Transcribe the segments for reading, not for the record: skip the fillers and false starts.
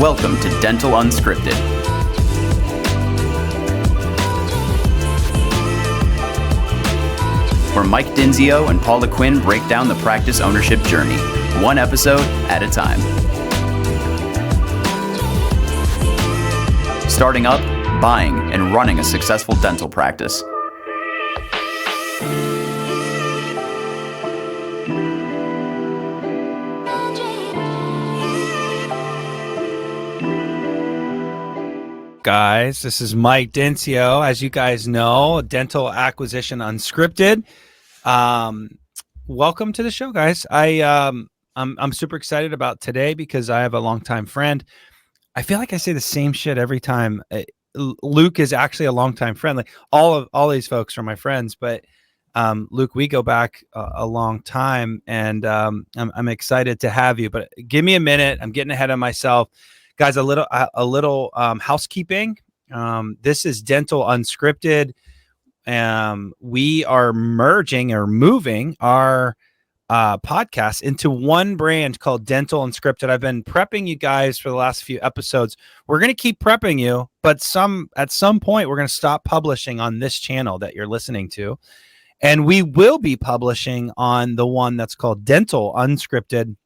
Welcome to Dental Unscripted. Where Mike Dinzio and Paula Quinn break down the practice ownership journey, one episode at a time. Starting up, buying, and running a successful dental practice. Guys, this is Mike Dinzio. As you guys know, Dental Acquisition Unscripted. Welcome to the show, guys. I'm super excited about today because I have a longtime friend. I feel like I say the same shit every time. Luke is actually a longtime friend. Like all these folks are my friends, but Luke, we go back a long time, and I'm excited to have you. But give me a minute. I'm getting ahead of myself. Guys, a little housekeeping. This is Dental Unscripted. We are merging or moving our podcast into one brand called Dental Unscripted. I've been prepping you guys for the last few episodes. We're going to keep prepping you, but at some point, we're going to stop publishing on this channel that you're listening to. And we will be publishing on the one that's called Dental Unscripted.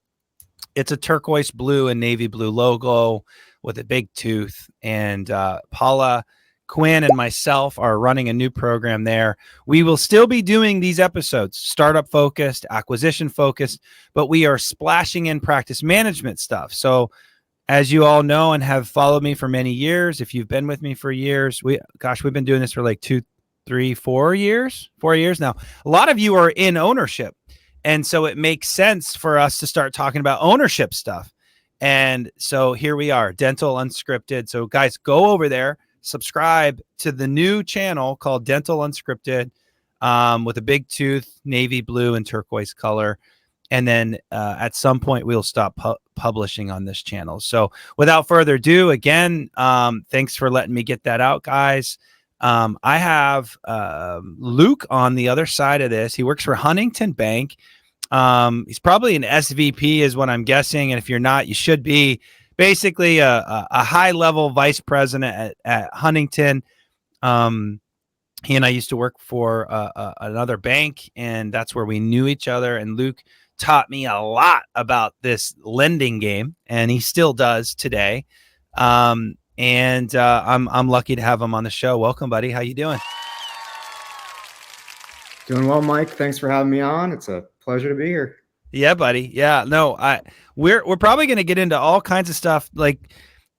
It's a turquoise blue and navy blue logo with a big tooth. And Paula Quinn and myself are running a new program there. We will still be doing these episodes, startup focused, acquisition focused, but we are splashing in practice management stuff. So as you all know and have followed me for many years, if you've been with me for years, we've been doing this for like 4 years now. A lot of you are in ownership. And so it makes sense for us to start talking about ownership stuff. And so here we are, Dental Unscripted. So guys, go over there, subscribe to the new channel called Dental Unscripted with a big tooth, navy blue and turquoise color. And then at some point we'll stop publishing on this channel. So without further ado, again, thanks for letting me get that out, guys. I have Luke on the other side of this. He works for Huntington Bank. He's probably an SVP is what I'm guessing. And if you're not, you should be. Basically a high-level vice president at Huntington. He and I used to work for another bank, and that's where we knew each other. And Luke taught me a lot about this lending game, and he still does today. I'm lucky to have him on the show. Welcome, buddy. How you doing? Doing well, Mike. Thanks for having me on. It's a pleasure to be here. Yeah, buddy. Yeah, no, we're probably going to get into all kinds of stuff. Like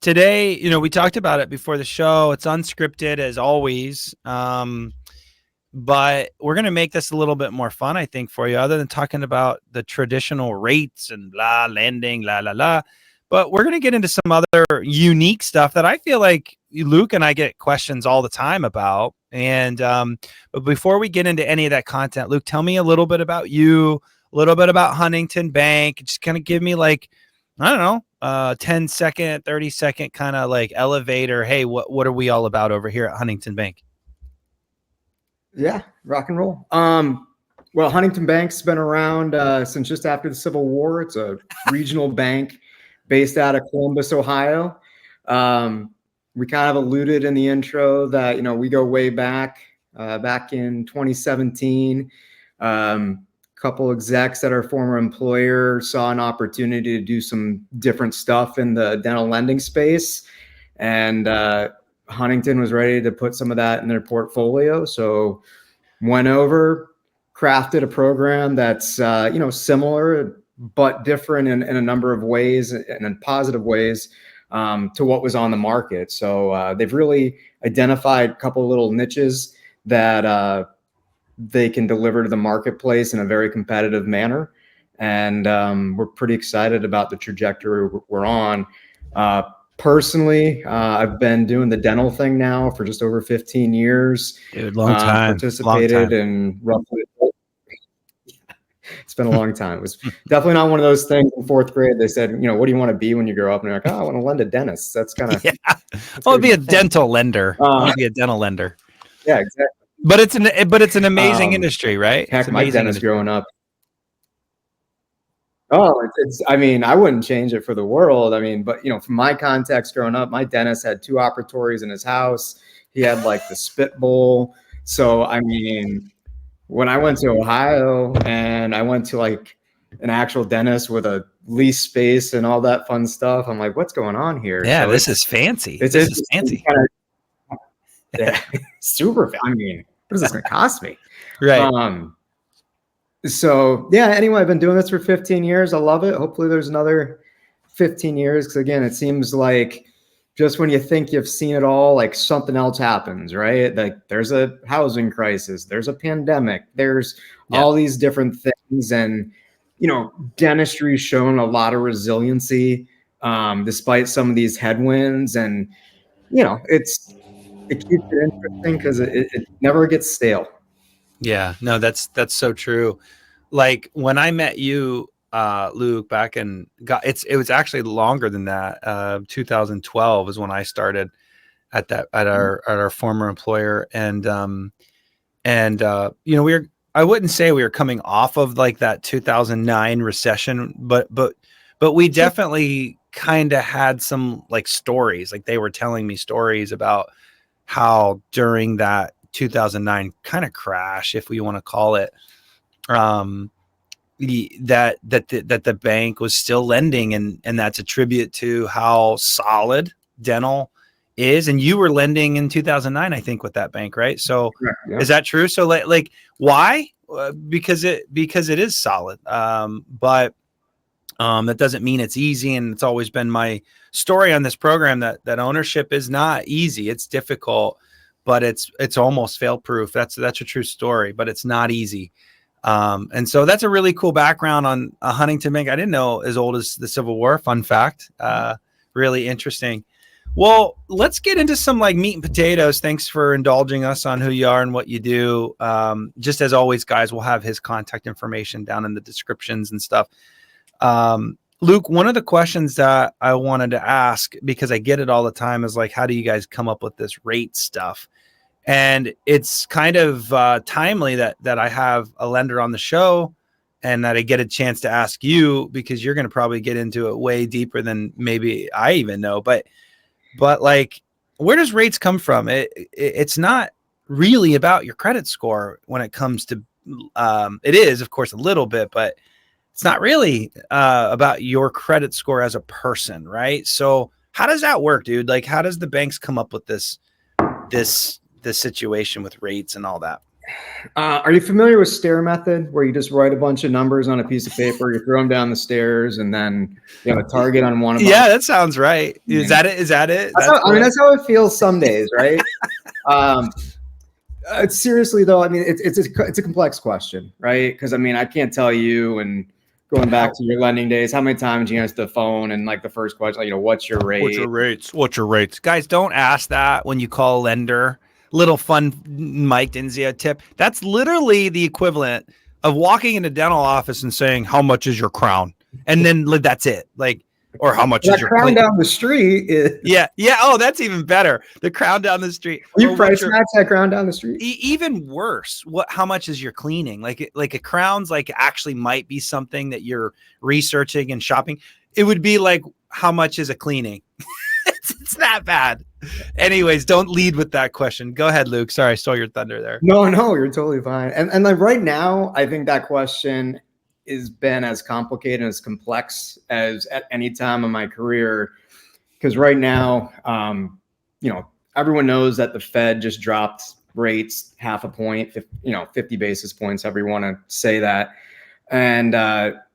today, we talked about it before the show. It's unscripted as always. But we're going to make this a little bit more fun, I think, for you, other than talking about the traditional rates and lending, But we're going to get into some other unique stuff that I feel like Luke and I get questions all the time about. And but before we get into any of that content, Luke, tell me a little bit about you, a little bit about Huntington Bank. Just kind of give me 10-second, 30-second kind of like elevator. Hey, what are we all about over here at Huntington Bank? Yeah, rock and roll. Well, Huntington Bank's been around since just after the Civil War. It's a regional bank based out of Columbus, Ohio. We kind of alluded in the intro that, we go way back in 2017. Couple execs at our former employer saw an opportunity to do some different stuff in the dental lending space. And Huntington was ready to put some of that in their portfolio. So went over, crafted a program that's, similar, but different in a number of ways and in positive ways to what was on the market. So they've really identified a couple of little niches that they can deliver to the marketplace in a very competitive manner. And we're pretty excited about the trajectory we're on. Personally, I've been doing the dental thing now for just over 15 years. Dude, long time. Participated in roughly. It's been a long time. It was definitely not one of those things in fourth grade. They said, what do you want to be when you grow up? And they're like, I want to lend to dentists. That's kind of. Yeah. I'll be a dental lender. I'll be a dental lender. Yeah, exactly. But it's an amazing industry, right? Heck, my dentist growing up. Oh, I mean, I wouldn't change it for the world. I mean, but from my context growing up, my dentist had 2 operatories in his house. He had like the spit bowl. So, I mean, when I went to Ohio and I went to like an actual dentist with a lease space and all that fun stuff, I'm like, what's going on here? Yeah, So this is fancy. it's This is fancy. Yeah, super. I mean, what is this going to cost me? Right. So yeah, anyway, I've been doing this for 15 years. I love it. Hopefully there's another 15 years. Cause again, it seems like just when you think you've seen it all, like something else happens, right? Like there's a housing crisis, there's a pandemic, there's all these different things. And, dentistry's shown a lot of resiliency, despite some of these headwinds. And, it keeps it interesting because it never gets stale. Yeah, no, that's so true. Like when I met you, Luke, back in it was actually longer than that. 2012 is when I started at our former employer, and I wouldn't say we were coming off of like that 2009 recession, but we definitely kind of had some like stories. Like they were telling me stories about how during that 2009 kind of crash, if we want to call it, that the bank was still lending, and that's a tribute to how solid dental is. And you were lending in 2009, I think, with that bank, right? So is that true? So like why? Because it is solid. But that doesn't mean it's easy. And it's always been my story on this program that ownership is not easy. It's difficult, but it's almost fail proof. That's a true story, but it's not easy. And so that's a really cool background on Huntington Bank. I didn't know as old as the Civil War. Fun fact. Really interesting. Well, let's get into some like meat and potatoes. Thanks for indulging us on who you are and what you do. Just as always, guys, we'll have his contact information down in the descriptions and stuff. Luke, one of the questions that I wanted to ask, because I get it all the time, is like, how do you guys come up with this rate stuff? And it's kind of timely that I have a lender on the show and that I get a chance to ask you, because you're going to probably get into it way deeper than maybe I even know. But like, where does rates come from? It's not really about your credit score when it comes to it is, of course, a little bit, but it's not really about your credit score as a person, right? So how does that work, dude? Like, how does the banks come up with this situation with rates and all that? Are you familiar with stair method, where you just write a bunch of numbers on a piece of paper, you throw them down the stairs, and then you have a target on one of them? Yeah, that sounds right. Is that it? That's how it feels some days, right? Seriously though, I mean, it's a complex question, right? Because I mean, I can't tell you, and going back to your lending days, how many times you answer the phone and like the first question, like, what's your rate? What's your rates? Guys, don't ask that when you call a lender. Little fun Mike Denzio tip. That's literally the equivalent of walking in a dental office and saying, how much is your crown? And then that's it. Like, or how much is your crown down the street? Yeah. Oh, that's even better. The crown down the street. You price match that crown down the street? Even worse. How much is your cleaning? Like a crown's like actually might be something that you're researching and shopping. It would be like, how much is a cleaning? It's that bad. Anyways, don't lead with that question. Go ahead, Luke. Sorry, I stole your thunder there. No, you're totally fine. And like right now, I think that question has been as complicated and as complex as at any time in my career. Because right now, everyone knows that the Fed just dropped rates 0.5 point, 50 basis points, however you want to say that. And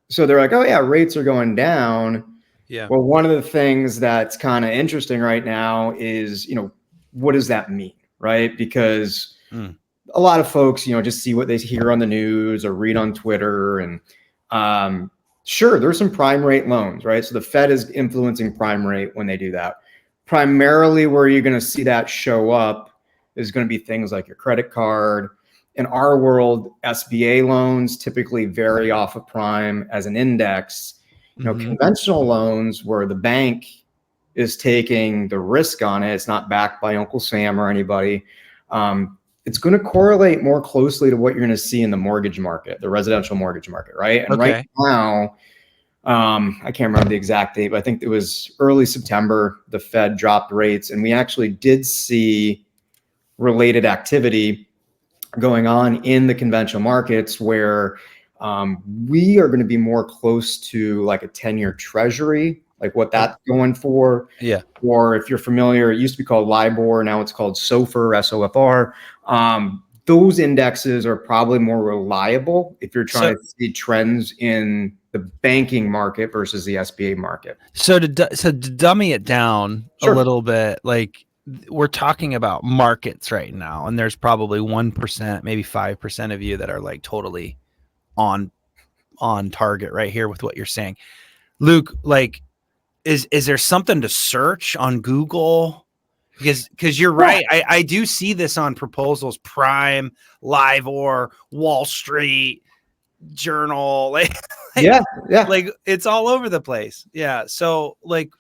so they're like, oh yeah, rates are going down. Yeah. Well, one of the things that's kind of interesting right now is, what does that mean, right? Because a lot of folks, just see what they hear on the news or read on Twitter. And sure, there's some prime rate loans, right? So the Fed is influencing prime rate when they do that. Primarily where you're going to see that show up is going to be things like your credit card. In our world, SBA loans typically vary off of prime as an index. Conventional loans where the bank is taking the risk on it, it's not backed by Uncle Sam or anybody. It's going to correlate more closely to what you're going to see in the mortgage market, the residential mortgage market, right? And right now, I can't remember the exact date, but I think it was early September, the Fed dropped rates, and we actually did see related activity going on in the conventional markets where we are going to be more close to like a 10-year treasury, like what that's going for. Yeah. Or if you're familiar, it used to be called LIBOR. Now it's called SOFR, SOFR. Those indexes are probably more reliable if you're trying to see trends in the banking market versus the SBA market. So to dummy it down a little bit, like we're talking about markets right now, and there's probably 1%, maybe 5% of you that are like totally on target right here with what you're saying. Luke, like, is there something to search on Google? Because you're right. I do see this on proposals, Prime, LIBOR, Wall Street Journal, like it's all over the place. Yeah. So like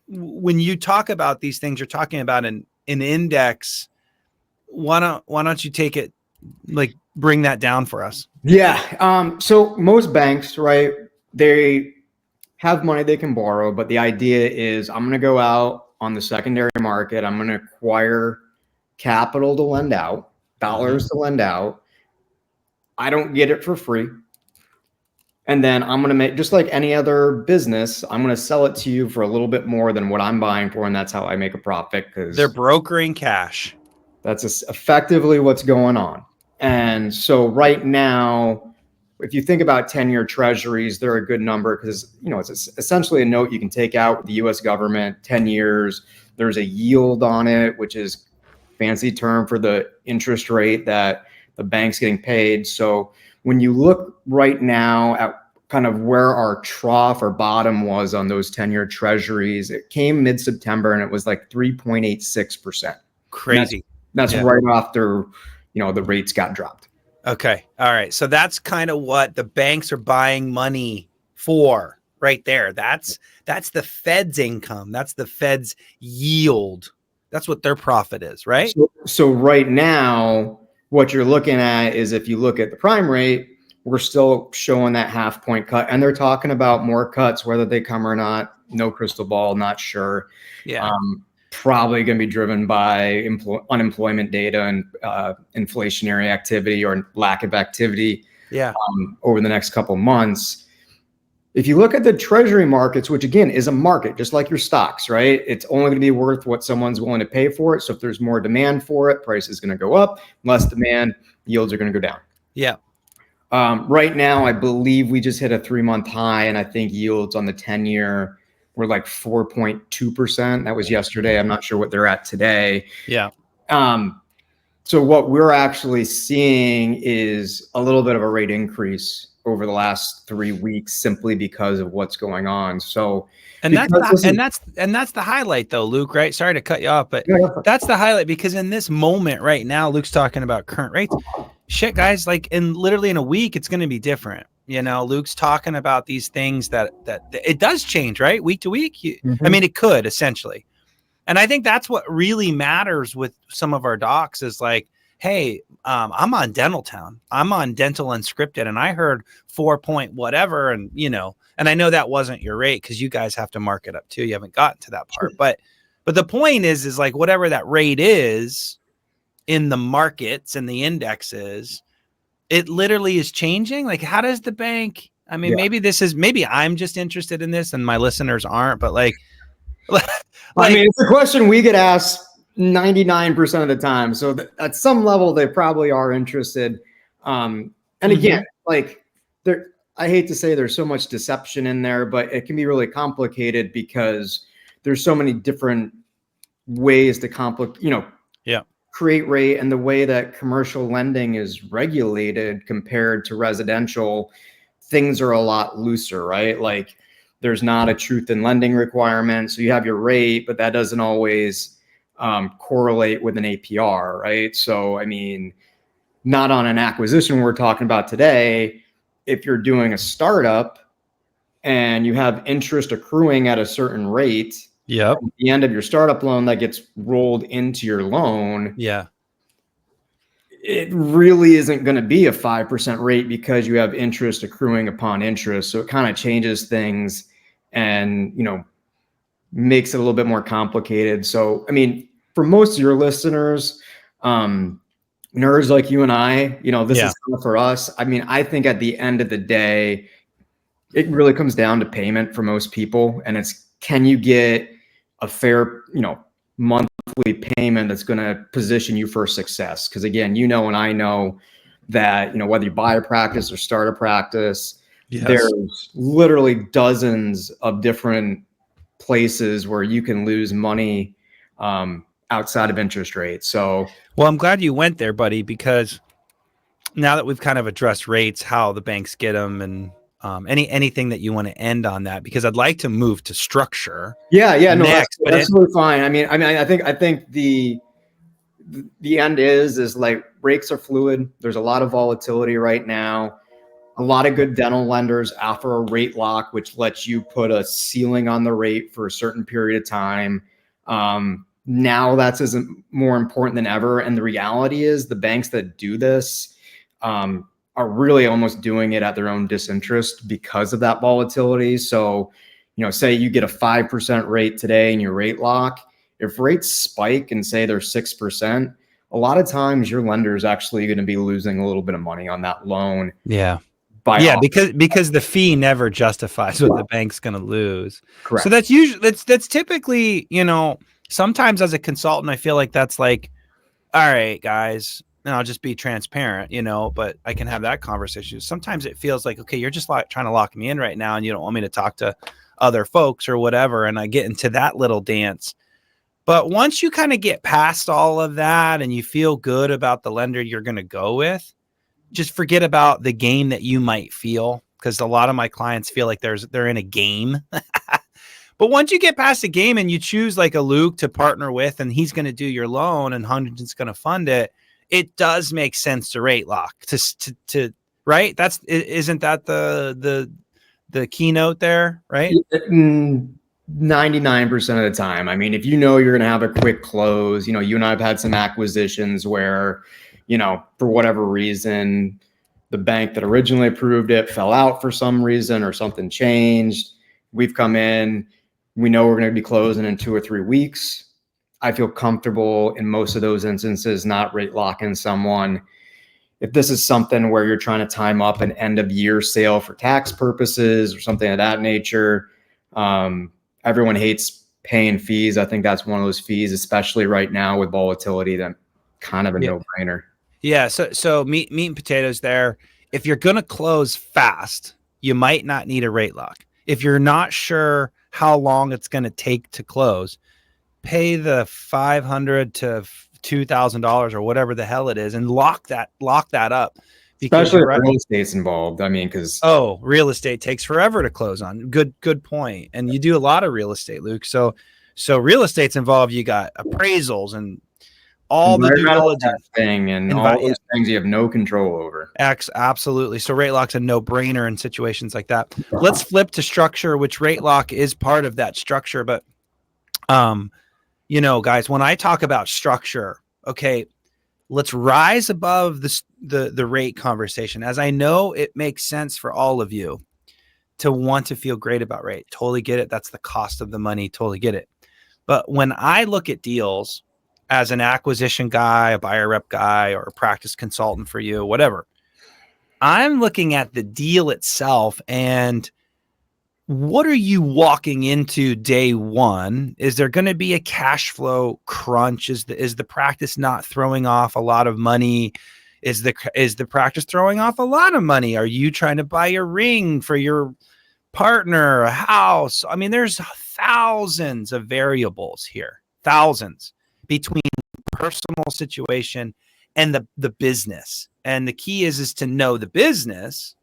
when you talk about these things, you're talking about an index. Why don't you take it, like bring that down for us? Yeah. So most banks, right, they have money they can borrow, but the idea is I'm going to go out on the secondary market. I'm going to acquire capital to lend out, dollars to lend out. I don't get it for free. And then I'm going to make, just like any other business, I'm going to sell it to you for a little bit more than what I'm buying for. And that's how I make a profit, because they're brokering cash. That's effectively what's going on. And so right now, if you think about 10-year treasuries, they're a good number because, you know, it's essentially a note you can take out with the U.S. government, 10 years. There's a yield on it, which is fancy term for the interest rate that the bank's getting paid. So when you look right now at kind of where our trough or bottom was on those 10-year treasuries, it came mid-September and it was like 3.86%. Crazy. That's right after, you know, the rates got dropped. Okay. All right. So that's kind of what the banks are buying money for right there. That's the Fed's income. That's the Fed's yield. That's what their profit is, right? So right now, what you're looking at is, if you look at the prime rate, we're still showing that 0.5 point cut, and they're talking about more cuts, whether they come or not. No crystal ball, not sure. Yeah. Probably going to be driven by unemployment data and inflationary activity or lack of activity over the next couple months. If you look at the treasury markets, which again is a market, just like your stocks, right? It's only going to be worth what someone's willing to pay for it. So if there's more demand for it, price is going to go up. Less demand, yields are going to go down. Yeah. Right now, I believe we just hit a 3-month high, and I think yields on the 10-year were like 4.2%. That was yesterday. I'm not sure what they're at today. Yeah. So what we're actually seeing is a little bit of a rate increase over the last 3 weeks, simply because of what's going on. So, that's the highlight though, Luke, right? Sorry to cut you off, but that's the highlight, because in this moment right now, Luke's talking about current rates. Shit, guys, like literally in a week, it's going to be different. You know, Luke's talking about these things that it does change, right? Week to week. I mean, it could essentially. And I think that's what really matters with some of our docs is like, hey, I'm on Dental Town. I'm on Dental Unscripted, and I heard 4 point whatever. And, you know, and I know that wasn't your rate because you guys have to mark it up too. You haven't gotten to that part. But the point is like whatever that rate is in the markets and the indexes, it literally is changing. Like, how does the bank, I mean, maybe I'm just interested in this and my listeners aren't, but like I mean, it's a question we get asked 99% of the time. So at some level, they probably are interested. And again, like I hate to say there's so much deception in there, but it can be really complicated because there's so many different ways to create rate, and the way that commercial lending is regulated compared to residential, things are a lot looser, right? Like there's not a truth in lending requirement. So you have your rate, but that doesn't always correlate with an APR, right? So, I mean, not on an acquisition we're talking about today. If you're doing a startup and you have interest accruing at a certain rate, at the end of your startup loan that gets rolled into your loan, it really isn't going to be a 5% rate because you have interest accruing upon interest. So it kind of changes things and, makes it a little bit more complicated. So, I mean, for most of your listeners, nerds like you and I, this is kind of for us. I mean, I think at the end of the day, it really comes down to payment for most people. And it's, can you get a fair, monthly payment that's going to position you for success? Because again, and I know that, whether you buy a practice or start a practice, there's literally dozens of different places where you can lose money outside of interest rates. So, well, I'm glad you went there, buddy, because now that we've kind of addressed rates, how the banks get them, and anything that you want to end on that, because I'd like to move to structure. No, next, that's really fine. I mean, I think the end is like rates are fluid. There's a lot of volatility right now. A lot of good dental lenders offer a rate lock, which lets you put a ceiling on the rate for a certain period of time. Now that's more important than ever. And the reality is the banks that do this are really almost doing it at their own disinterest because of that volatility. So, say you get a 5% rate today in your rate lock. If rates spike and say they're 6%, a lot of times your lender is actually going to be losing a little bit of money on that loan. Yeah. Because the fee never justifies what the bank's going to lose. Correct. So that's usually that's typically, sometimes as a consultant, I feel like that's like, all right, guys, and I'll just be transparent, but I can have that conversation. Sometimes it feels like, okay, you're just trying to lock me in right now, and you don't want me to talk to other folks or whatever. And I get into that little dance. But once you kind of get past all of that and you feel good about the lender you're going to go with, just forget about the game that you might feel, because a lot of my clients feel like they're in a game. But once you get past the game and you choose like a Luke to partner with, and he's going to do your loan and Huntington's going to fund it, it does make sense to rate lock to right. Isn't that the keynote there, right? 99% of the time. I mean, if you're going to have a quick close, you and I have had some acquisitions where, for whatever reason, the bank that originally approved it fell out for some reason or something changed. We've come in, we know we're going to be closing in 2 or 3 weeks. I feel comfortable in most of those instances not rate locking someone. If this is something where you're trying to time up an end of year sale for tax purposes or something of that nature, everyone hates paying fees. I think that's one of those fees, especially right now with volatility, that kind of a no-brainer. Yeah. So meat and potatoes there. If you're going to close fast, you might not need a rate lock. If you're not sure how long it's going to take to close, pay the $500 to $2,000 or whatever the hell it is, and lock that up. Especially if real estate's involved. I mean, because real estate takes forever to close on. Good point. And you do a lot of real estate, Luke. So real estate's involved. You got appraisals and all the due diligence thing and all those things you have no control over. Absolutely. So rate lock's a no-brainer in situations like that. Let's flip to structure, which rate lock is part of that structure. But guys, when I talk about structure, okay, let's rise above the rate conversation, as I know it makes sense for all of you to want to feel great about rate. Totally get it. That's the cost of the money. Totally get it. But when I look at deals as an acquisition guy, a buyer rep guy, or a practice consultant for you, whatever, I'm looking at the deal itself and what are you walking into day one? Is there going to be a cash flow crunch? Is the practice not throwing off a lot of money? Is the practice throwing off a lot of money? Are you trying to buy a ring for your partner, a house? I mean, there's thousands of variables here, thousands between personal situation and the business. And the key is to know the business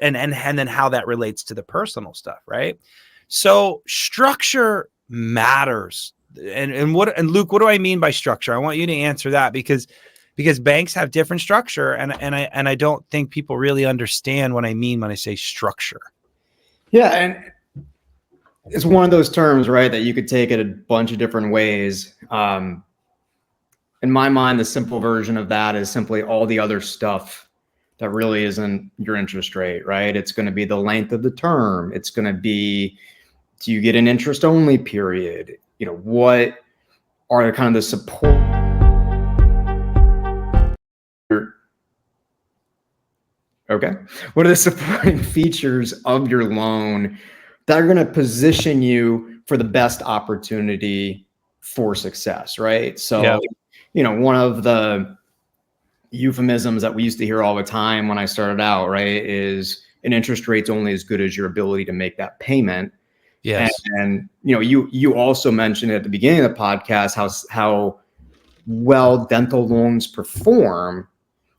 and then how that relates to the personal stuff, right? So structure matters. And Luke, what do I mean by structure? I want you to answer that because banks have different structure, and I don't think people really understand what I mean when I say structure. Yeah, and it's one of those terms, right, that you could take it a bunch of different ways. in my mind, the simple version of that is simply all the other stuff that really isn't your interest rate, right? It's going to be the length of the term. It's going to be, do you get an interest only period? You know, what are kind of the support? Okay. What are the supporting features of your loan that are going to position you for the best opportunity for success, right? So, you know, one of the euphemisms that we used to hear all the time when I started out, right, is an interest rate's only as good as your ability to make that payment. Yes. And you know, you also mentioned at the beginning of the podcast how well dental loans perform.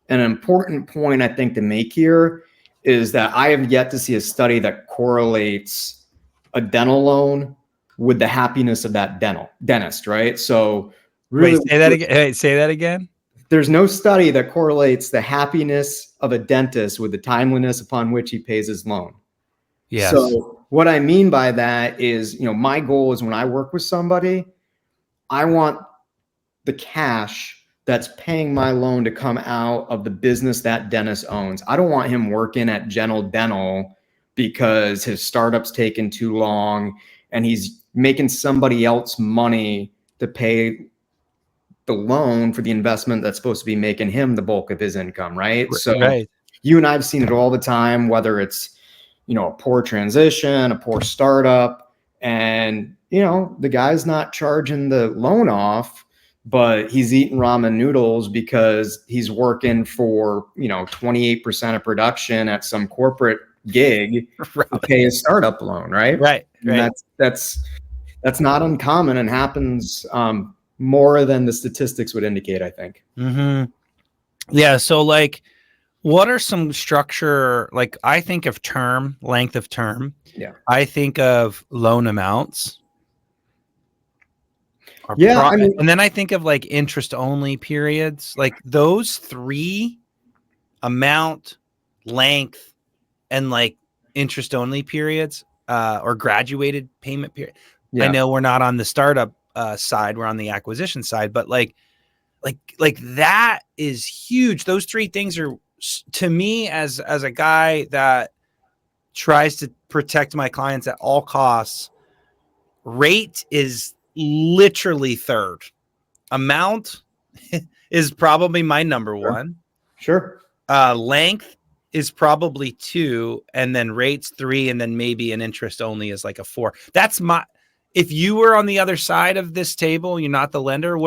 And an important point I think to make here is that I have yet to see a study that correlates a dental loan with the happiness of that dentist, right? So really, wait, say that again. Hey, say that again. There's no study that correlates the happiness of a dentist with the timeliness upon which he pays his loan. Yes. So what I mean by that is, you know, my goal is when I work with somebody, I want the cash that's paying my loan to come out of the business that dentist owns. I don't want him working at General Dental because his startup's taken too long and he's making somebody else money to pay the loan for the investment that's supposed to be making him the bulk of his income, right? So you and I've seen it all the time, whether it's, you know, a poor transition, a poor startup, and, you know, the guy's not charging the loan off, but he's eating ramen noodles because he's working for, you know, 28% of production at some corporate gig to pay his startup loan, right? Right. And that's not uncommon and happens more than the statistics would indicate, I think. Mm-hmm. Yeah. So like, what are some structure? Like I think of term, length of term. Yeah. I think of loan amounts. And then I think of like interest only periods, like those three: amount, length, and like interest only periods, or graduated payment period. Yeah. I know we're not on the startup side, we're on the acquisition side, but like that is huge. Those three things are, to me, as a guy that tries to protect my clients at all costs, rate is literally third. Amount is probably my number one. Sure. Length is probably 2, and then rates 3, and then maybe an interest only is like a 4. That's my, if you were on the other side of this table, you're not the lender,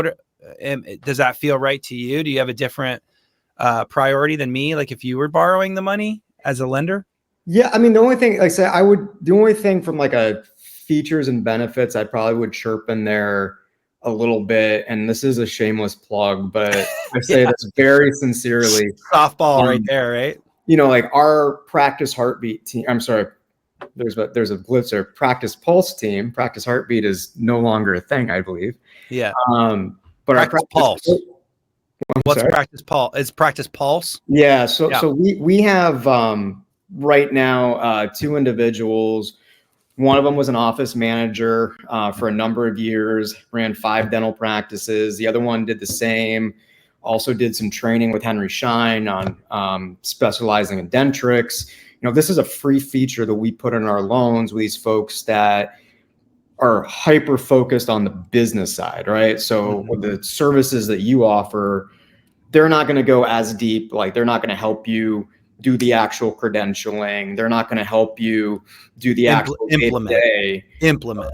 does that feel right to you? Do you have a different priority than me? Like if you were borrowing the money as a lender? Yeah. I mean, the only thing, like I said, the only thing from like a features and benefits, I probably would chirp in there a little bit. And this is a shameless plug, but I say this very sincerely. Softball right there, right? You know, like our Practice Heartbeat team, I'm sorry, there's a glitch there. Practice Pulse team, Practice Heartbeat is no longer a thing, I believe. Yeah. But Practice Pulse. What's sorry? Practice Pulse? It's Practice Pulse. Yeah. So we have right now 2 individuals. One of them was an office manager for a number of years, ran 5 dental practices. The other one did the same, also did some training with Henry Schein on specializing in dentrix. You know, this is a free feature that we put in our loans with these folks that are hyper focused on the business side, right? So with the services that you offer, they're not going to go as deep. Like they're not going to help you do the actual credentialing. They're not going to help you do the actual implement.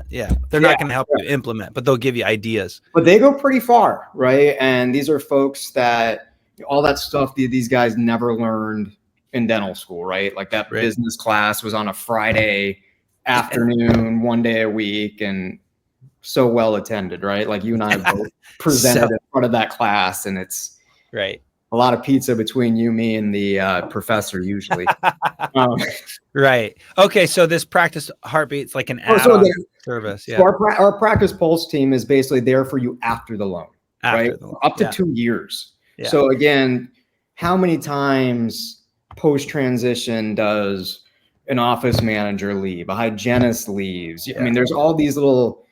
Yeah. They're not going to help you implement, but they'll give you ideas. But they go pretty far, right? And these are folks that all that stuff these guys never learned in dental school, right? Like that business class was on a Friday afternoon, 1 day a week, and so well attended, right? Like you and I both presented in front of that class, and it's a lot of pizza between you, me, and the professor usually. Right. Okay. So this Practice Heartbeat's like an add-on service. Yeah. So our Practice Pulse team is basically there for you after the loan, right? Up to 2 years. Yeah. So again, how many times post-transition does an office manager leave? A hygienist leaves? Yeah. I mean, there's all these little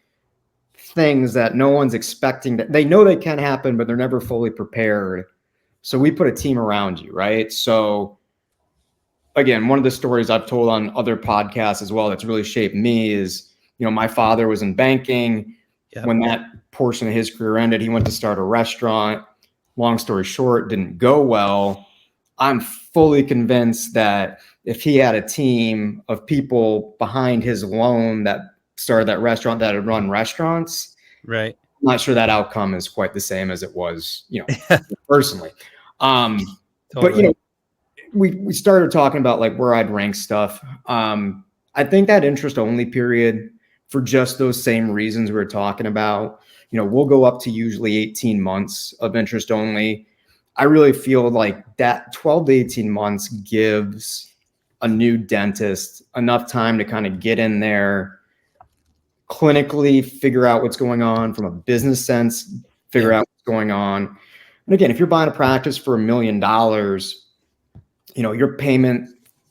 things that no one's expecting. That they know they can happen, but they're never fully prepared. So we put a team around you, right? So again, one of the stories I've told on other podcasts as well that's really shaped me is, my father was in banking. Yep. When that portion of his career ended, he went to start a restaurant. Long story short, didn't go well. I'm fully convinced that if he had a team of people behind his loan that started that restaurant that had run restaurants, right? I'm not sure that outcome is quite the same as it was, personally. Totally. But we started talking about like where I'd rank stuff. I think that interest only period, for just those same reasons we were talking about, we'll go up to usually 18 months of interest only. I really feel like that 12 to 18 months gives a new dentist enough time to kind of get in there, clinically figure out what's going on from a business sense, figure out what's going on. And again, if you're buying a practice for $1 million, your payment,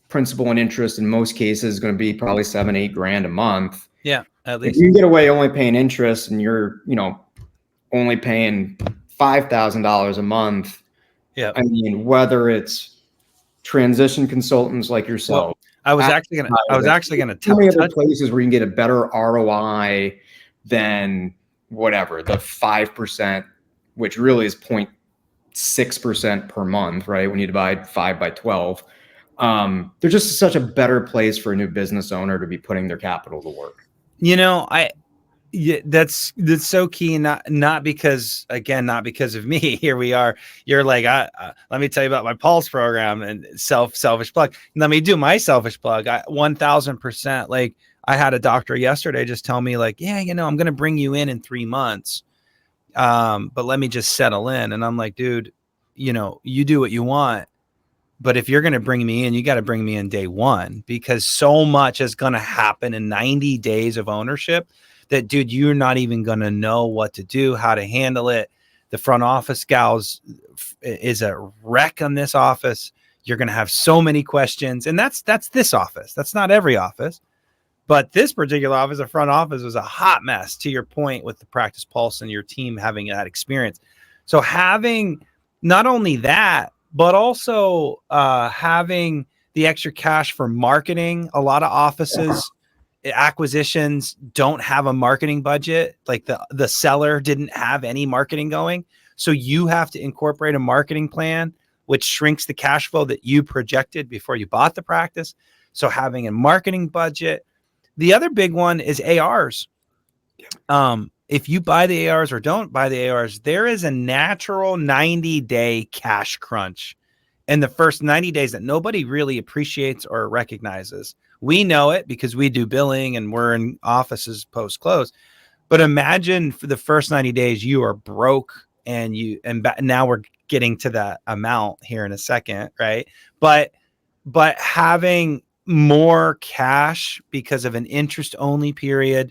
principal and interest in most cases is going to be probably $7-8 grand a month. Yeah, at If least. you can get away only paying interest and you're, only paying $5,000 a month. Yeah. I mean, whether it's transition consultants like yourself. Well, I was actually gonna tell me other places where you can get a better ROI than whatever, the 5%, which really is 0.6% per month, right? When you divide 5 by 12. They're just such a better place for a new business owner to be putting their capital to work. That's so key. Not because of me. Here we are. You're like, let me tell you about my Pulse program and selfish plug. Let me do my selfish plug. 1000%. Like, I had a doctor yesterday just tell me like, yeah, I'm going to bring you in 3 months. But let me just settle in. And I'm like, dude, you do what you want. But if you're going to bring me in, you got to bring me in day one, because so much is going to happen in 90 days of ownership that, dude, you're not even going to know what to do, how to handle it. The front office gals is a wreck on this office. You're going to have so many questions. And that's this office. That's not every office. But this particular office, the front office, was a hot mess, to your point with the Practice Pulse and your team having that experience. So having not only that, but also having the extra cash for marketing. A lot of offices, acquisitions don't have a marketing budget. Like the seller didn't have any marketing going. So you have to incorporate a marketing plan, which shrinks the cash flow that you projected before you bought the practice. So having a marketing budget. The other big one is ARs. If you buy the ARs or don't buy the ARs, there is a natural 90-day cash crunch in the first 90 days that nobody really appreciates or recognizes. We know it because we do billing and we're in offices post-close. But imagine for the first 90 days, you are broke and now we're getting to that amount here in a second, right? But having more cash because of an interest-only period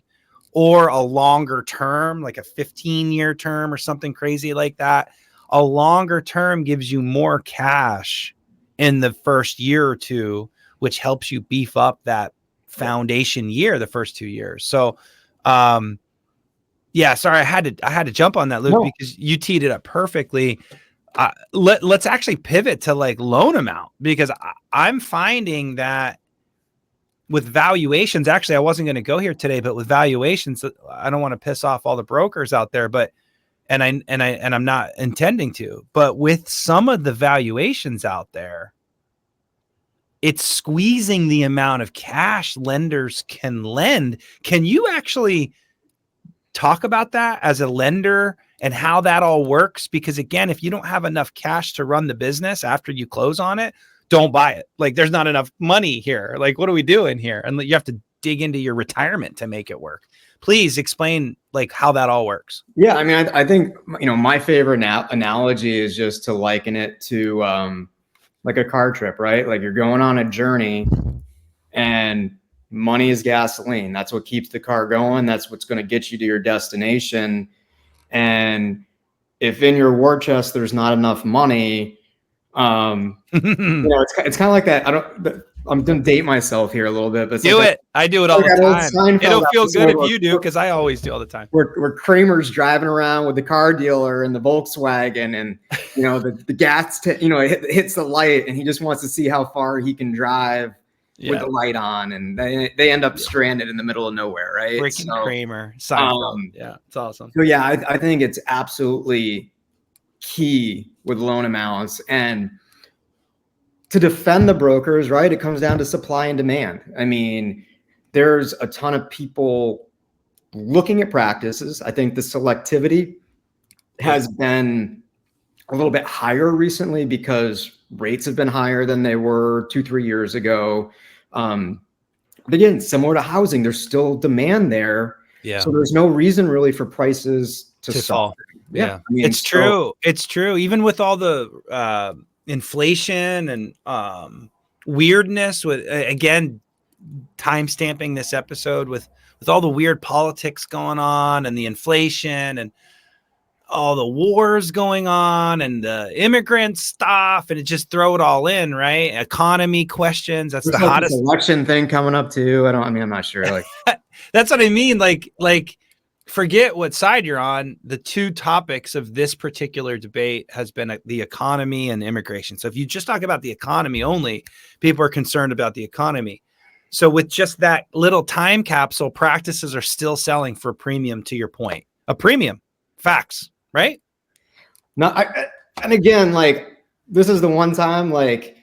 or a longer term, like a 15-year term or something crazy like that, a longer term gives you more cash in the first year or two, which helps you beef up that foundation year, the first 2 years. So, sorry, I had to jump on that, Luke, because you teed it up perfectly. Let's actually pivot to like loan amount, because I'm finding that with valuations, actually, I wasn't going to go here today, but with valuations, I don't want to piss off all the brokers out there, but I'm not intending to, but with some of the valuations out there, it's squeezing the amount of cash lenders can lend. Can you actually talk about that as a lender and how that all works? Because again, if you don't have enough cash to run the business after you close on it, don't buy it. Like, there's not enough money here. Like, what are we doing here? And you have to dig into your retirement to make it work. Please explain like how that all works. Yeah. I mean, I think, my favorite analogy is just to liken it to like a car trip, right? Like, you're going on a journey and money is gasoline. That's what keeps the car going. That's what's going to get you to your destination. And if in your war chest there's not enough money, it's kind of like that. I'm going to date myself here a little bit, but do it. I do it all Like the that old time. Seinfeld It'll feel good episode if you do, because I always do all the time. where Kramer's driving around with the car dealer in the Volkswagen, and the gas hits the light, and he just wants to see how far he can drive with the light on, and they end up stranded in the middle of nowhere, right? Freaking Kramer, Seinfeld. Yeah, it's awesome. So yeah, I think it's absolutely key with loan amounts, and to defend the brokers, right? It comes down to supply and demand. I mean, there's a ton of people looking at practices. I think the selectivity has been a little bit higher recently because rates have been higher than they were 2-3 years ago. But again, similar to housing, there's still demand there. Yeah. So there's no reason really for prices to fall. Yeah. I mean, it's true. It's true. Even with all the inflation and weirdness with, again, time stamping this episode with all the weird politics going on and the inflation and all the wars going on and the immigrant stuff, and it just throw it all in, right? Economy questions. That's the hottest election thing coming up too. I'm not sure. Like that's what I mean. Like forget what side you're on. The two topics of this particular debate has been the economy and immigration. So if you just talk about the economy only, people are concerned about the economy. So with just that little time capsule, practices are still selling for a premium, to your point. A premium. Facts, right? No, and again, like this is the one time, like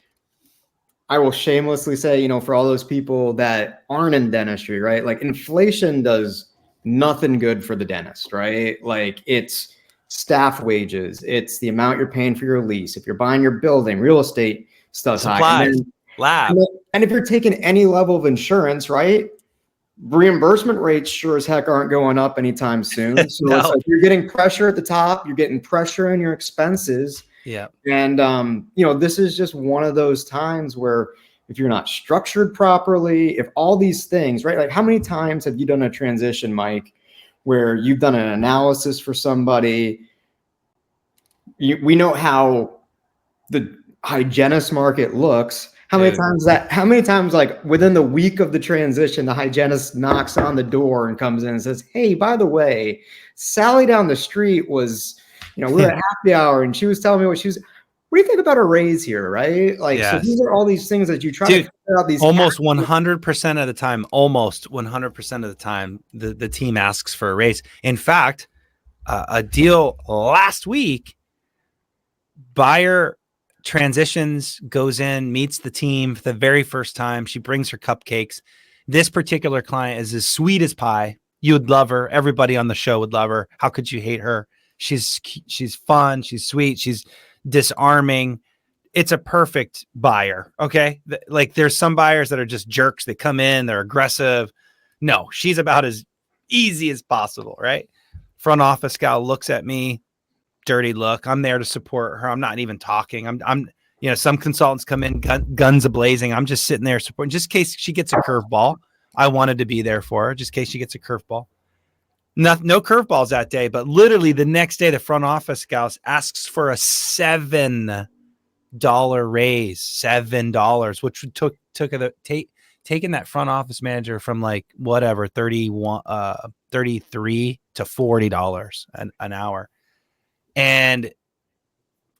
I will shamelessly say, for all those people that aren't in dentistry, right? Like inflation does nothing good for the dentist, right? Like it's staff wages, it's the amount you're paying for your lease. If you're buying your building, real estate stuff's high. Lab. And if you're taking any level of insurance, right? Reimbursement rates sure as heck aren't going up anytime soon. So No. It's like you're getting pressure at the top, you're getting pressure in your expenses. Yeah. And this is just one of those times where if you're not structured properly, if all these things, right? Like how many times have you done a transition, Mike, where you've done an analysis for somebody? We know how the hygienist market looks. How many times like within the week of the transition, the hygienist knocks on the door and comes in and says, "Hey, by the way, Sally down the street was, we were at happy hour and she was telling me what do you think about a raise here?" Right? Like, So these are all these things that you try to figure out. These almost 100% of the time, the team asks for a raise. In fact, a deal last week, buyer transitions, goes in, meets the team for the very first time. She brings her cupcakes. This particular client is as sweet as pie. You would love her. Everybody on the show would love her. How could you hate her? She's fun. She's sweet. She's disarming. It's a perfect buyer. Okay. Like there's some buyers that are just jerks. They come in, they're aggressive. No, she's about as easy as possible. Right. Front office gal looks at me, dirty look. I'm there to support her. I'm not even talking. I'm some consultants come in guns a-blazing. I'm just sitting there supporting just in case she gets a curveball. I wanted to be there for her just in case she gets a curveball. No curveballs that day, but literally the next day, the front office gals asks for a $7 raise, $7, which took taking that front office manager from like whatever, 33 to $40 an hour. And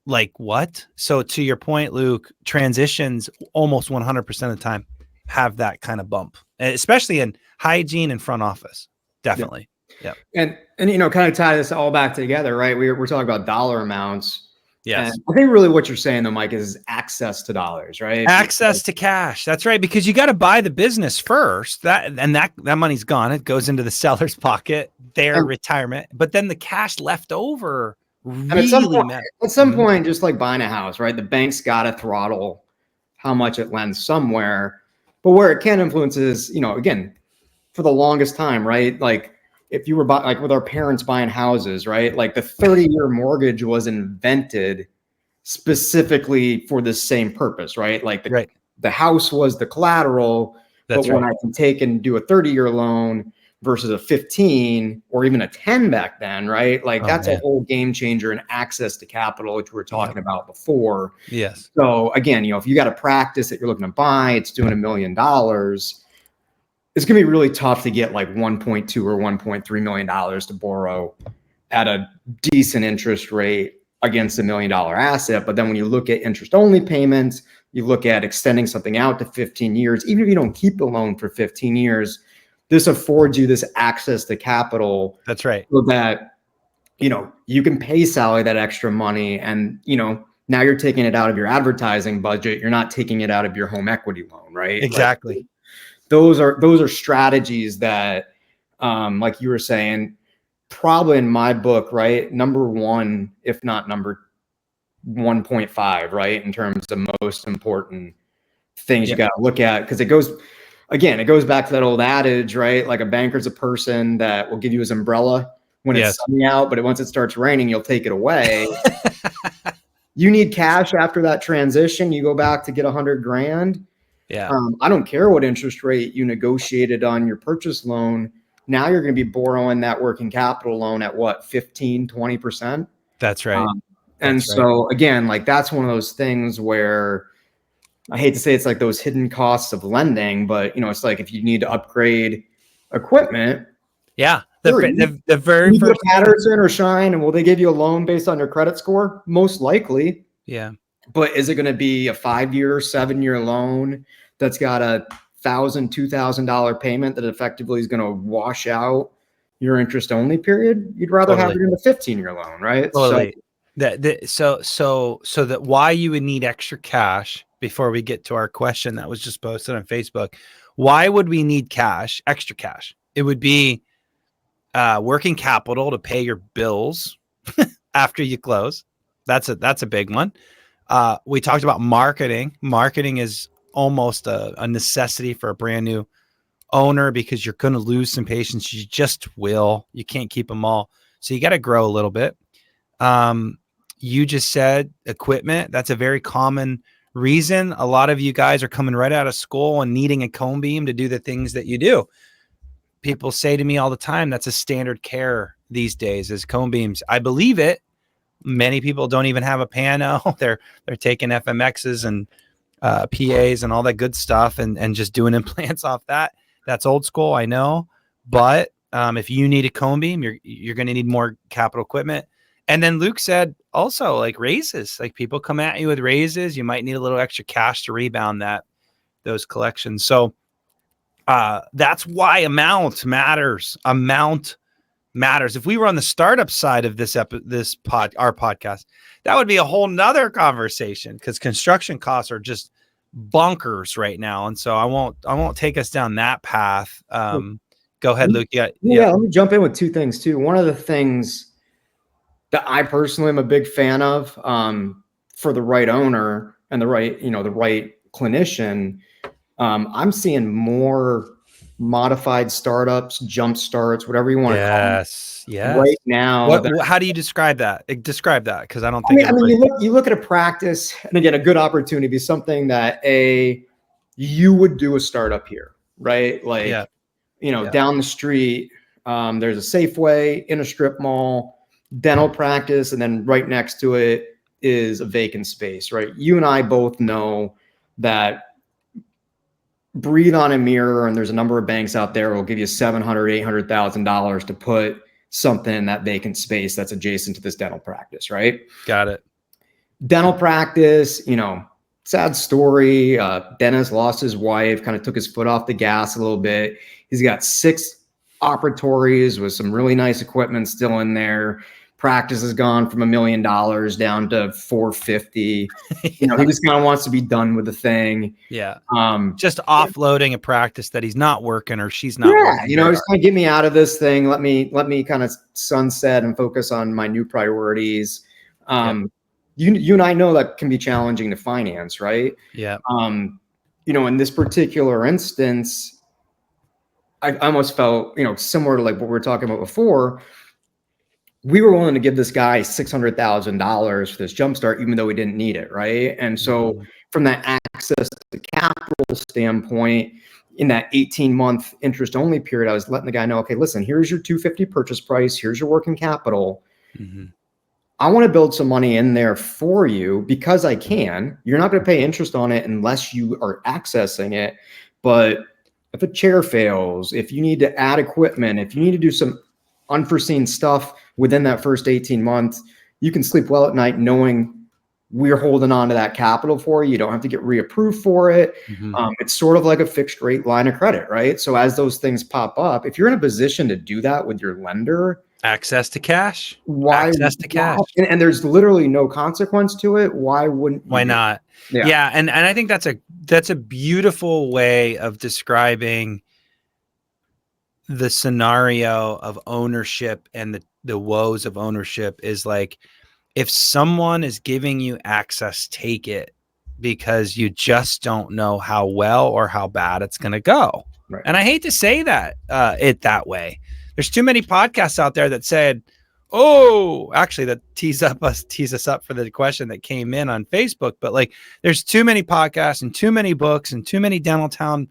like what? So to your point, Luke, transitions almost 100% of the time have that kind of bump, especially in hygiene and front office. Definitely. Yeah. And kind of tie this all back together, right? We're talking about dollar amounts. Yes. And I think really what you're saying though, Mike, is access to dollars, right? Access to cash. That's right. Because you got to buy the business first. That money's gone. It goes into the seller's pocket, their retirement. But then the cash left over really at some point, just like buying a house, right? The bank's got to throttle how much it lends somewhere. But where it can influence is, again, for the longest time, right? Like if you were like with our parents buying houses, right? Like the 30-year mortgage was invented specifically for this same purpose, right? Like the house was the collateral, but when I can take and do a 30-year loan versus a 15 or even a 10 back then, right? Like that's a whole game changer in access to capital, which we were talking about before. Yes. So again, if you got a practice that you're looking to buy, it's doing $1 million. it's going to be really tough to get like 1.2 or $1.3 million to borrow at a decent interest rate against $1 million asset. But then when you look at interest only payments, you look at extending something out to 15 years, even if you don't keep the loan for 15 years, this affords you this access to capital. That's right. So that, you can pay Sally that extra money, and, now you're taking it out of your advertising budget. You're not taking it out of your home equity loan, right? Exactly. Like, those are strategies that, like you were saying, probably in my book, right, number one, if not number 1.5, right, in terms of most important things you got to look at, because it goes back to that old adage, right? Like, a banker's a person that will give you his umbrella when it's sunny out, but once it starts raining, you'll take it away. You need cash after that transition. You go back to get 100 grand. Yeah. I don't care what interest rate you negotiated on your purchase loan. Now you're going to be borrowing that working capital loan at what, 15, 20%? That's right. So again, like, that's one of those things where I hate to say it's like those hidden costs of lending, but it's like, if you need to upgrade equipment. Yeah. The very first Patterson or Shine, and will they give you a loan based on your credit score? Most likely. Yeah. But is it going to be a 5-year, 7-year loan that's got a $1,000, $2,000 payment that effectively is going to wash out your interest only period? You'd rather have it in a 15-year loan, right? Totally. So that why you would need extra cash, before we get to our question that was just posted on Facebook, why would we need extra cash? It would be working capital to pay your bills after you close. That's a big one. We talked about marketing. Marketing is almost a necessity for a brand new owner, because you're going to lose some patients. You just will. You can't keep them all. So you got to grow a little bit. You just said equipment. That's a very common reason. A lot of you guys are coming right out of school and needing a cone beam to do the things that you do. People say to me all the time, that's a standard care these days, is cone beams. I believe it. Many people don't even have a piano. They're taking FMXs and PAs and all that good stuff and just doing implants off that. That's old school, I know. But if you need a cone beam, you're going to need more capital equipment. And then Luke said also, like, raises. Like, people come at you with raises. You might need a little extra cash to rebound those collections. So that's why amount matters. Amount matters. If we were on the startup side of our podcast, that would be a whole nother conversation, because construction costs are just bonkers right now. And so I won't take us down that path. Go ahead, Luke. Yeah. Let me jump in with two things too. One of the things that I personally am a big fan of, for the right owner and the right clinician, I'm seeing more modified startups, Jumpstarts, whatever you want to call them. Yes. Right now. How do you describe that? Describe that, because I don't I think. mean, you look at a practice, and again, a good opportunity be something that you would do a startup here, right? Like, down the street, there's a Safeway in a strip mall, dental practice, and then right next to it is a vacant space, right? You and I both know that breathe on a mirror, and there's a number of banks out there will give you $700,000, $800,000 to put something in that vacant space that's adjacent to this dental practice, right? Got it. Dental practice, sad story. Dennis lost his wife, kind of took his foot off the gas a little bit. He's got 6 operatories with some really nice equipment still in there. Practice has gone from $1 million down to $450. He just kind of wants to be done with the thing. Yeah. Just offloading a practice that he's not working, or she's not working. He's going to get me out of this thing. Let me kind of sunset and focus on my new priorities. You and I know that can be challenging to finance, right? Yeah. In this particular instance, I almost felt, similar to like what we were talking about before. We were willing to give this guy $600,000 for this Jumpstart, even though we didn't need it, right? And so from that access to capital standpoint, in that 18-month interest-only period, I was letting the guy know, okay, listen, here's your $250 purchase price, here's your working capital. Mm-hmm. I want to build some money in there for you because I can. You're not going to pay interest on it unless you are accessing it, but if a chair fails, if you need to add equipment, if you need to do some unforeseen stuff within that first 18 months, you can sleep well at night knowing we're holding on to that capital for you. You don't have to get reapproved for it. It's sort of like a fixed rate line of credit, right? So as those things pop up, if you're in a position to do that with your lender, access to cash, access to cash, and there's literally no consequence to it. Why wouldn't you? Why not? Yeah. And I think that's a beautiful way of describing the scenario of ownership and the woes of ownership is like, if someone is giving you access, take it, because you just don't know how well or how bad it's going to go. Right. And I hate to say that that way. There's too many podcasts out there that said, that tease us up for the question that came in on Facebook. But like, there's too many podcasts and too many books and too many Dental Town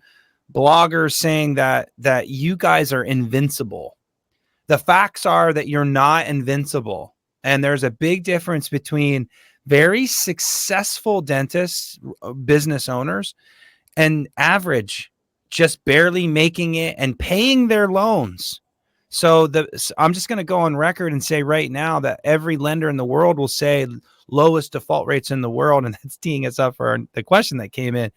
bloggers saying that you guys are invincible. The facts are that you're not invincible. And there's a big difference between very successful dentists, business owners, and average, just barely making it and paying their loans. So I'm just going to go on record and say right now that every lender in the world will say lowest default rates in the world. And that's teeing us up for the question that came in.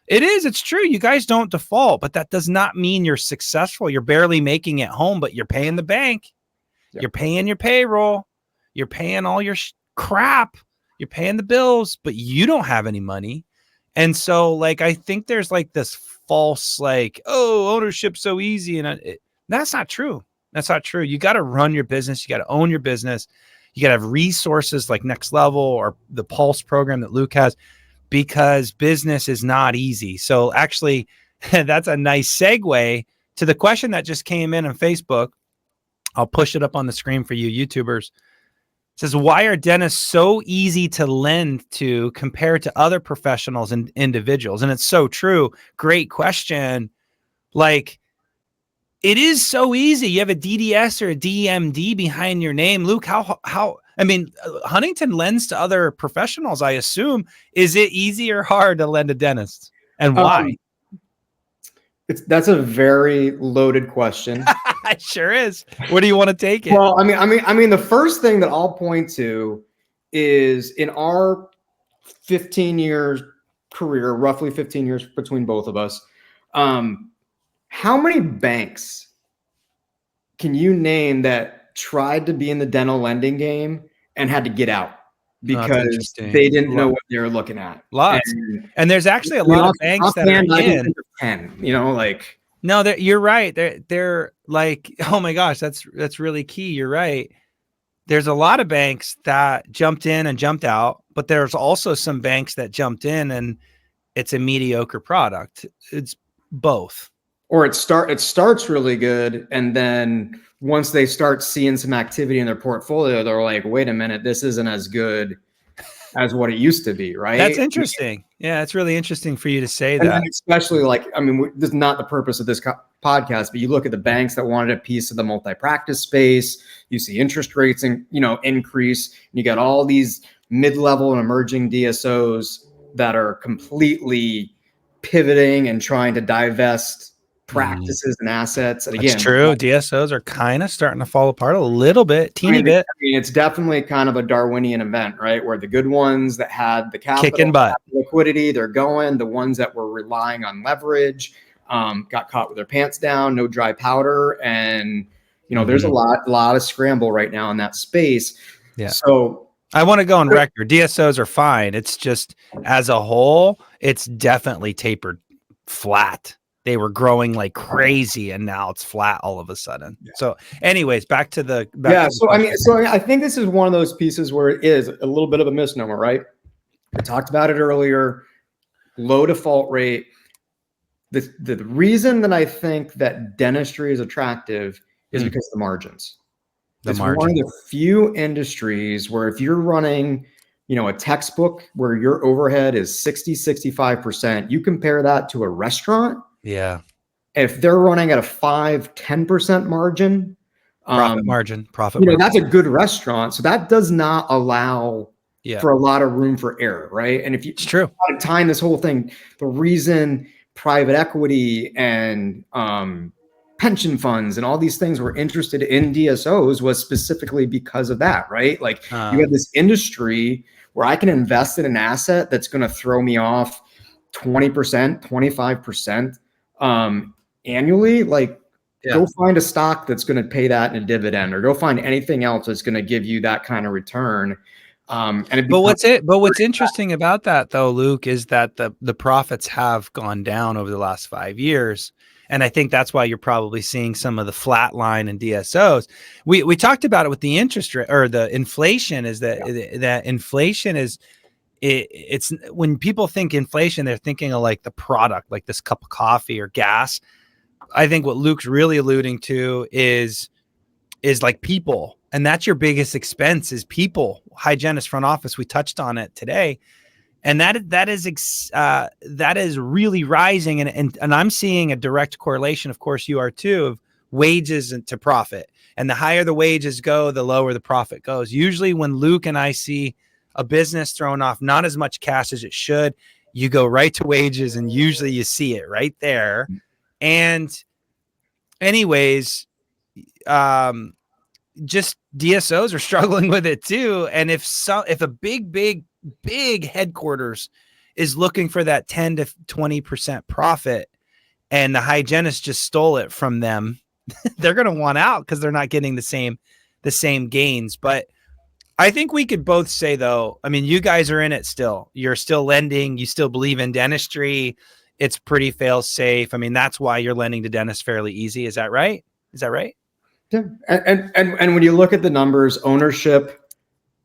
It's true. You guys don't default, but that does not mean you're successful. You're barely making it home, but you're paying the bank. Yep. You're paying your payroll. You're paying all your crap. You're paying the bills, but you don't have any money. And so like, I think there's like this false, like, ownership's so easy. And that's not true. That's not true. You got to run your business. You got to own your business. You got to have resources like Next Level or the Pulse program that Luke has, because business is not easy. So actually, that's a nice segue to the question that just came in on Facebook. I'll push it up on the screen for you YouTubers. It says, why are dentists so easy to lend to compared to other professionals and individuals? And it's so true. Great question. Like, it is so easy. You have a DDS or a DMD behind your name. Luke, Huntington lends to other professionals, I assume. Is it easy or hard to lend to dentists? And why? That's a very loaded question. It sure is. Where do you want to take it? Well, I mean, the first thing that I'll point to is in our 15 years career, roughly 15 years between both of us, how many banks can you name that tried to be in the dental lending game and had to get out because they didn't know what they were looking at? Lots. And there's actually a lot of banks that are in. 10, like. No, you're right. They're like, oh my gosh, that's really key. You're right. There's a lot of banks that jumped in and jumped out, but there's also some banks that jumped in and it's a mediocre product. It's both. Or it starts really good, and then once they start seeing some activity in their portfolio, they're like, wait a minute, this isn't as good as what it used to be, right? That's interesting. Yeah, it's really interesting for you to say that. And especially like, this is not the purpose of this podcast, but you look at the banks that wanted a piece of the multi-practice space, you see interest rates increase, and you got all these mid-level and emerging DSOs that are completely pivoting and trying to divest practices and assets. And again, it's true. DSOs are kind of starting to fall apart a little bit, teeny bit. It's definitely kind of a Darwinian event, right? Where the good ones that had the capital, kicking butt, liquidity, they're going. The ones that were relying on leverage got caught with their pants down, no dry powder, and there's a lot of scramble right now in that space. Yeah. So I want to go on record. DSOs are fine. It's just as a whole, it's definitely tapered flat. They were growing like crazy, and now it's flat all of a sudden. Yeah. So, anyways, back to the I think this is one of those pieces where it is a little bit of a misnomer, right? I talked about it earlier. Low default rate. The reason that I think that dentistry is attractive is because of the margins. It's one of the few industries where if you're running, a textbook where your overhead is 60-65%, you compare that to a restaurant. Yeah. If they're running at a 5-10% margin, profit margin, that's a good restaurant. So that does not allow for a lot of room for error, right? And if you it's true. time this whole thing, the reason private equity and pension funds and all these things were interested in DSOs was specifically because of that, right? Like you have this industry where I can invest in an asset that's going to throw me off 20%, 25% annually. Like go find a stock that's going to pay that in a dividend, or go find anything else that's going to give you that kind of return. But what's interesting about that though, Luke, is that the profits have gone down over the last 5 years. And I think that's why you're probably seeing some of the flat line in DSOs. We talked about it with the interest rate or the inflation, is that inflation is it's when people think inflation, they're thinking of like the product, like this cup of coffee or gas. I think what Luke's really alluding to is like people. And that's your biggest expense is people, hygienist, front office. We touched on it today. And that is really rising. And I'm seeing a direct correlation, of course you are too, of wages to profit. And the higher the wages go, the lower the profit goes. Usually when Luke and I see a business throwing off not as much cash as it should, you go right to wages, and usually you see it right there. And anyways, just DSOs are struggling with it too. And if a big headquarters is looking for that 10 to 20% profit and the hygienist just stole it from them, they're going to want out because they're not getting the same gains. But I think we could both say though, I mean, you guys are in it still. You're still lending. You still believe in dentistry. It's pretty fail safe. I mean, that's why you're lending to dentists fairly easy. Is that right? Yeah. And when you look at the numbers, ownership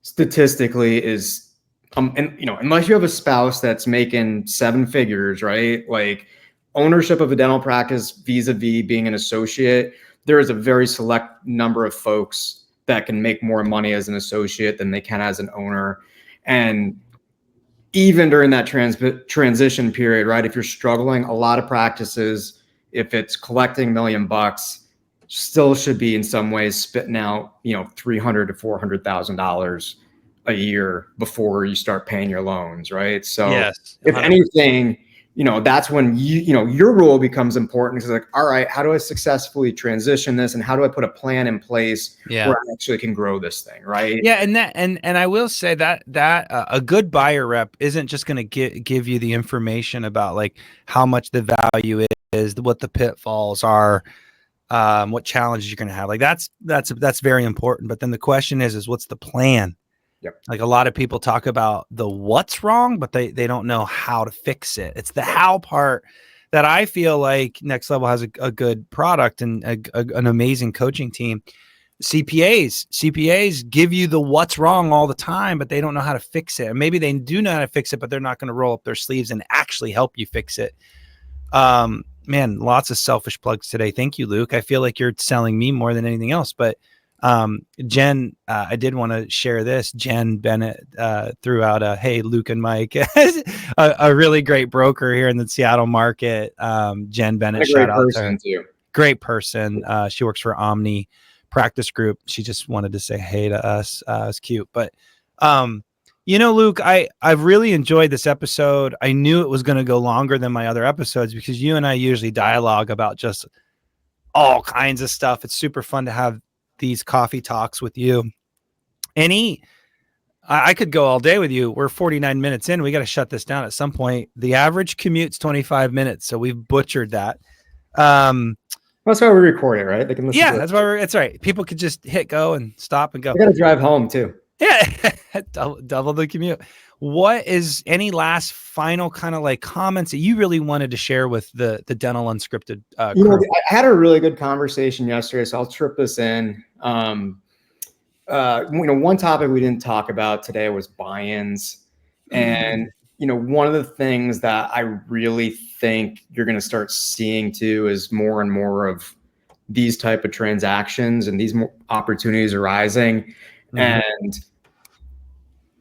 statistically is, and unless you have a spouse that's making 7 figures, right? Like ownership of a dental practice vis-a-vis being an associate, there is a very select number of folks that can make more money as an associate than they can as an owner. And even during that transition period, right? If you're struggling, a lot of practices, if it's collecting $1 million, still should be in some ways spitting out, $300,000 to $400,000 a year before you start paying your loans, right? So yes, if anything, that's when your role becomes important. Because like, all right, how do I successfully transition this, and how do I put a plan in place where I actually can grow this thing, right? Yeah, and I will say that a good buyer rep isn't just going to give you the information about like how much the value is, what the pitfalls are, what challenges you're going to have. Like that's very important. But then the question is what's the plan? Yep. Like a lot of people talk about the what's wrong, but they don't know how to fix it. It's the how part that I feel like Next Level has a good product and an amazing coaching team. CPAs give you the what's wrong all the time, but they don't know how to fix it. And maybe they do know how to fix it, but they're not going to roll up their sleeves and actually help you fix it. Man, lots of selfish plugs today. Thank you, Luke. I feel like you're selling me more than anything else, but Jen, I did want to share this. Jen Bennett threw out a, hey, Luke and Mike, a really great broker here in the Seattle market. Jen Bennett, shout out to her. Too. Great person. She works for Omni Practice Group. She just wanted to say hey to us. It's cute. But, Luke, I've really enjoyed this episode. I knew it was going to go longer than my other episodes because you and I usually dialogue about just all kinds of stuff. It's super fun to have these coffee talks with you. I could go all day with you. We're 49 minutes in. We got to shut this down at some point. The average commute's 25 minutes. So we've butchered that. That's why we record it, right? They can listen. Yeah, that's right. People could just hit go and stop and go. I got to drive home too. Yeah. double the commute. What is any last final kind of like comments that you really wanted to share with the Dental Unscripted crew? I had a really good conversation yesterday, so I'll trip this in. One topic we didn't talk about today was buy-ins. And, one of the things that I really think you're going to start seeing too is more and more of these type of transactions and these more opportunities arising. Mm-hmm. And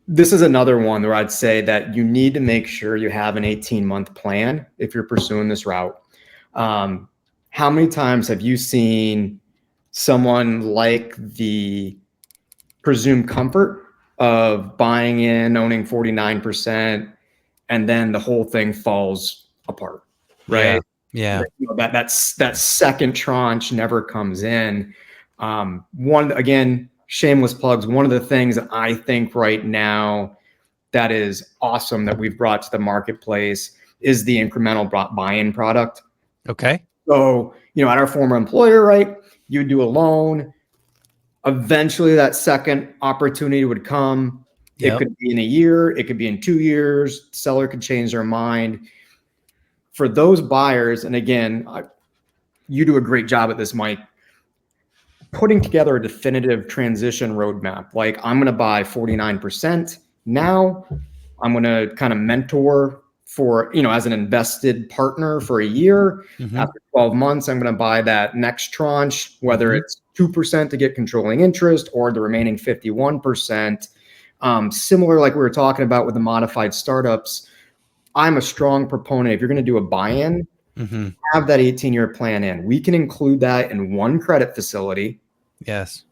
this is another one where I'd say that you need to make sure you have an 18-month plan if you're pursuing this route. How many times have you seen someone like the presumed comfort of buying in, owning 49%, and then the whole thing falls apart? right? Yeah. That second tranche never comes in. Again, shameless plugs. One of the things that I think right now that is awesome that we've brought to the marketplace is the incremental buy-in product. Okay. So, at our former employer, right, you do a loan. Eventually that second opportunity would come. It could be in a year. It could be in 2 years. Seller could change their mind. For those buyers, and again, you do a great job at this, Mike, putting together a definitive transition roadmap. Like, I'm going to buy 49% now. I'm going to kind of mentor for, as an invested partner for a year. After 12 months, I'm going to buy that next tranche, whether it's 2% to get controlling interest or the remaining 51%. Similar, like we were talking about with the modified startups, I'm a strong proponent. If you're going to do a buy-in, have that 18-year plan in. We can include that in one credit facility. Yes.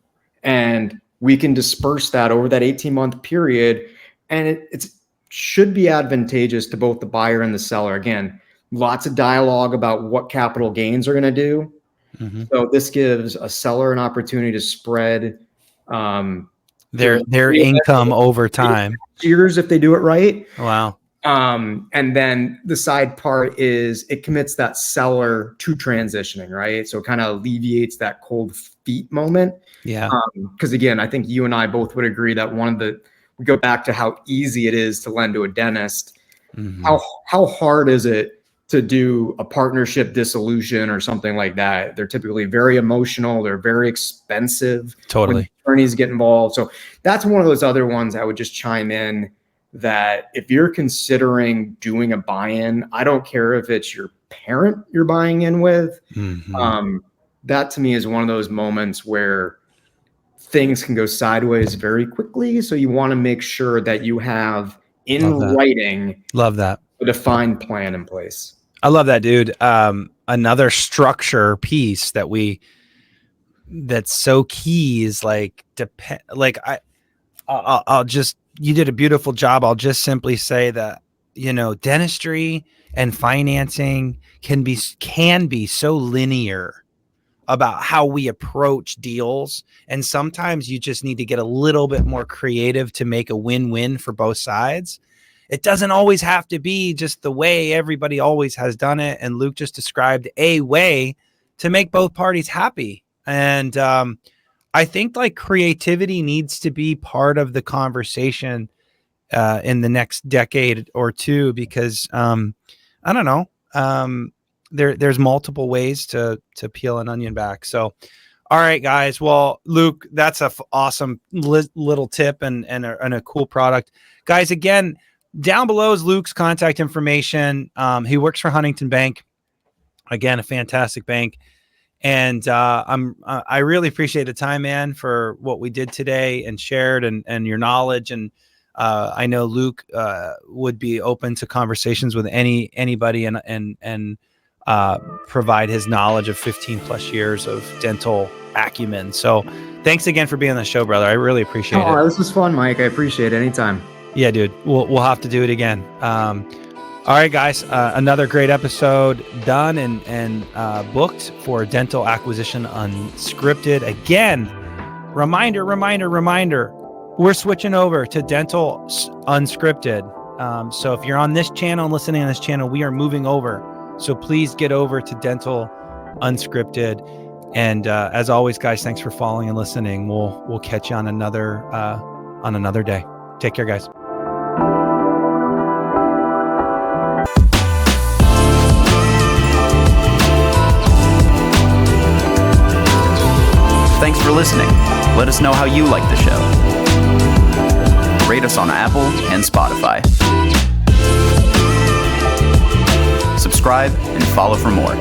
And we can disperse that over that 18-month period. And it should be advantageous to both the buyer and the seller. Again, lots of dialogue about what capital gains are going to do. So this gives a seller an opportunity to spread their income over time. Years if they do it right. Wow. And then the side part is it commits that seller to transitioning, right? So it kind of alleviates that cold feet moment. Yeah. Because again, I think you and I both would agree that we go back to how easy it is to lend to a dentist. How hard is it to do a partnership dissolution or something like that? They're typically very emotional. They're very expensive. Totally. When attorneys get involved. So that's one of those other ones I would just chime in, that if you're considering doing a buy-in, I don't care if it's your parent you're buying in with. That to me is one of those moments where things can go sideways very quickly. So you want to make sure that you have in writing, a defined plan in place. I love that, dude. Another structure piece that's so key is I'll just, you did a beautiful job. I'll just simply say that, dentistry and financing can be so linear about how we approach deals. And sometimes you just need to get a little bit more creative to make a win-win for both sides. It doesn't always have to be just the way everybody always has done it. And Luke just described a way to make both parties happy. And I think creativity needs to be part of the conversation in the next decade or two, because I don't know, there's multiple ways to peel an onion back. So, all right, guys. Well, Luke, that's a awesome little tip and a cool product, guys. Again, down below is Luke's contact information. He works for Huntington Bank. Again, a fantastic bank. And I really appreciate the time, man, for what we did today and shared and your knowledge. And I know Luke would be open to conversations with anybody and provide his knowledge of 15 plus years of dental acumen. So thanks again for being on the show, brother. I really appreciate it. This was fun, Mike. I appreciate it. Anytime. Yeah, dude. We'll have to do it again. All right, guys. Another great episode done and booked for Dental Acquisition Unscripted. Again, reminder. We're switching over to Dental Unscripted. So if you're on this channel and listening on this channel, we are moving over. So please get over to Dental Unscripted. And as always, guys, thanks for following and listening. We'll catch you on another day. Take care, guys. Thanks for listening. Let us know how you like the show. Rate us on Apple and Spotify. Subscribe and follow for more.